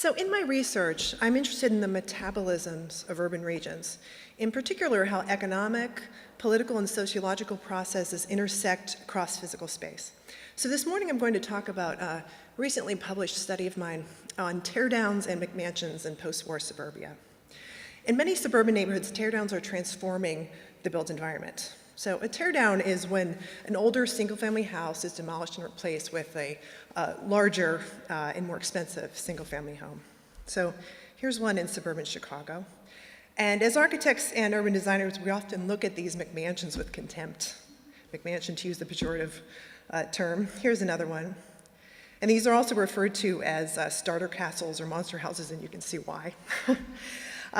So in my research, I'm interested in the metabolisms of urban regions, in particular how economic, political, and sociological processes intersect across physical space. So this morning I'm going to talk about a recently published study of mine on teardowns and McMansions in post-war suburbia. In many suburban neighborhoods, teardowns are transforming the built environment. So a teardown is when an older single-family house is demolished and replaced with a larger and more expensive single-family home. So here's one in suburban Chicago. And as architects and urban designers, we often look at these McMansions with contempt. McMansion, to use the pejorative term. Here's another one. And these are also referred to as starter castles or monster houses, and you can see why.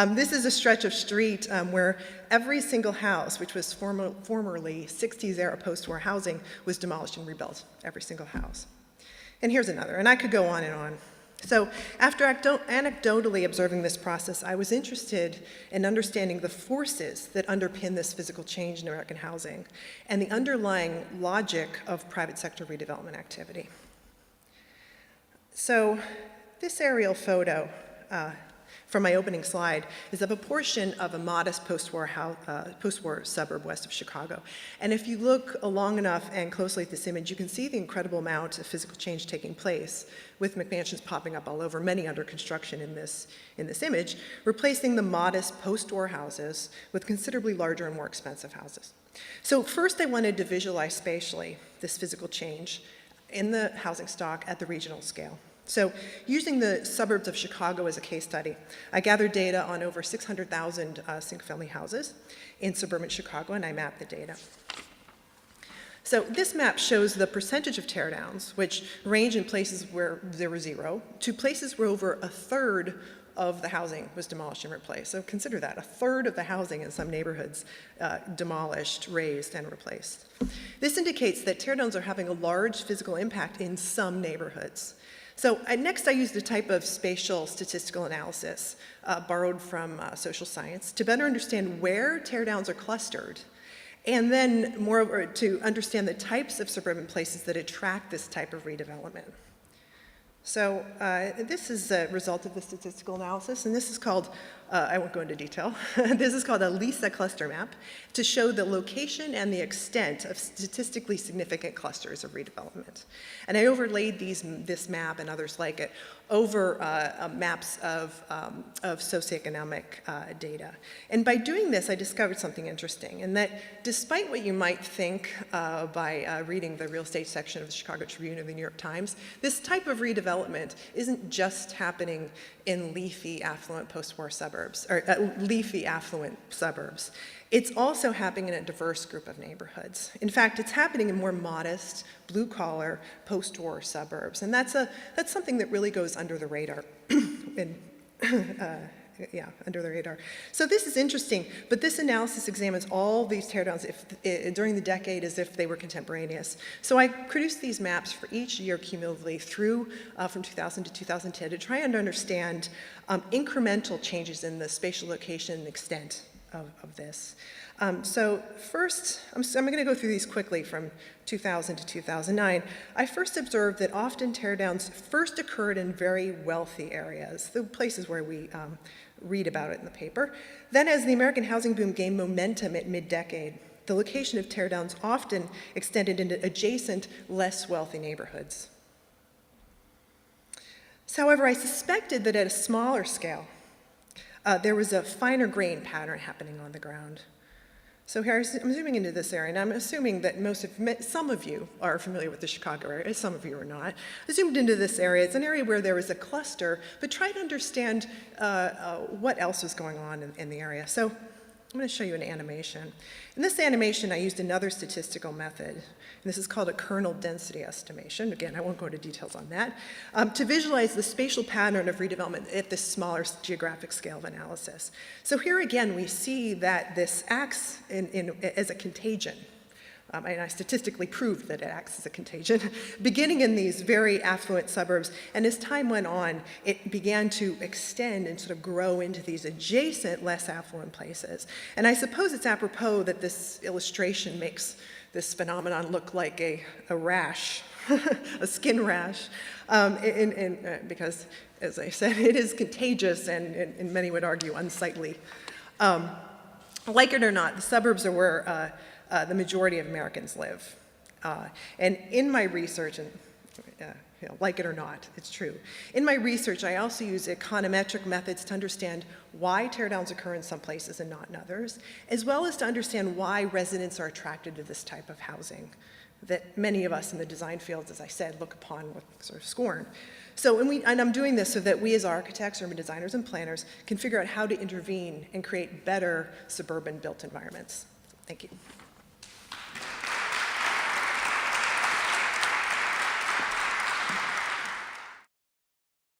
This is a stretch of street where every single house, which was formerly 60s era post-war housing, was demolished and rebuilt, every single house. And here's another, and I could go on and on. So after anecdotally observing this process, I was interested in understanding the forces that underpin this physical change in American housing and the underlying logic of private sector redevelopment activity. So this aerial photo from my opening slide is of a portion of a modest post-war suburb west of Chicago. And if you look long enough and closely at this image, you can see the incredible amount of physical change taking place, with McMansions popping up all over, many under construction in this image, replacing the modest post-war houses with considerably larger and more expensive houses. So first I wanted to visualize spatially this physical change in the housing stock at the regional scale. So using the suburbs of Chicago as a case study, I gathered data on over 600,000 single-family houses in suburban Chicago, and I mapped the data. So this map shows the percentage of teardowns, which range in places where there were 0 to places where over a third of the housing was demolished and replaced. So consider that, a third of the housing in some neighborhoods demolished, razed, and replaced. This indicates that teardowns are having a large physical impact in some neighborhoods. So next I used a type of spatial statistical analysis borrowed from social science to better understand where teardowns are clustered, and then moreover to understand the types of suburban places that attract this type of redevelopment. So this is a result of the statistical analysis, and this is called, I won't go into detail, this is called a LISA cluster map to show the location and the extent of statistically significant clusters of redevelopment. And I overlaid this map and others like it over maps of socioeconomic data. And by doing this, I discovered something interesting, and that despite what you might think by reading the real estate section of the Chicago Tribune or the New York Times, this type of redevelopment isn't just happening in leafy, affluent post-war suburbs, or leafy, affluent suburbs. It's also happening in a diverse group of neighborhoods. In fact, it's happening in more modest, blue-collar, post-war suburbs, and that's something that really goes under the radar. Under the radar. So this is interesting, but this analysis examines all these teardowns during the decade as if they were contemporaneous. So I produced these maps for each year cumulatively through from 2000 to 2010 to try and understand incremental changes in the spatial location and extent of this. So first, I'm going to go through these quickly from 2000 to 2009. I first observed that often teardowns first occurred in very wealthy areas, the places where we read about it in the paper. Then as the American housing boom gained momentum at mid-decade, the location of teardowns often extended into adjacent, less wealthy neighborhoods. So, however, I suspected that at a smaller scale, there was a finer grain pattern happening on the ground. So here I'm zooming into this area, and I'm assuming that some of you are familiar with the Chicago area, some of you are not. I zoomed into this area. It's an area where there was a cluster, but try to understand what else was going on in the area. So I'm going to show you an animation. In this animation, I used another statistical method, and this is called a kernel density estimation. Again, I won't go into details on that, to visualize the spatial pattern of redevelopment at this smaller geographic scale of analysis. So here again, we see that this acts as a contagion. And I statistically proved that it acts as a contagion, beginning in these very affluent suburbs. And as time went on, it began to extend and sort of grow into these adjacent, less affluent places. And I suppose it's apropos that this illustration makes this phenomenon look like a rash, a skin rash, because as I said, it is contagious and many would argue unsightly. Like it or not, the suburbs are where the majority of Americans live. And in my research, and like it or not, it's true. In my research, I also use econometric methods to understand why teardowns occur in some places and not in others, as well as to understand why residents are attracted to this type of housing that many of us in the design fields, as I said, look upon with sort of scorn. So, and I'm doing this so that we as architects, urban designers, and planners can figure out how to intervene and create better suburban built environments. Thank you.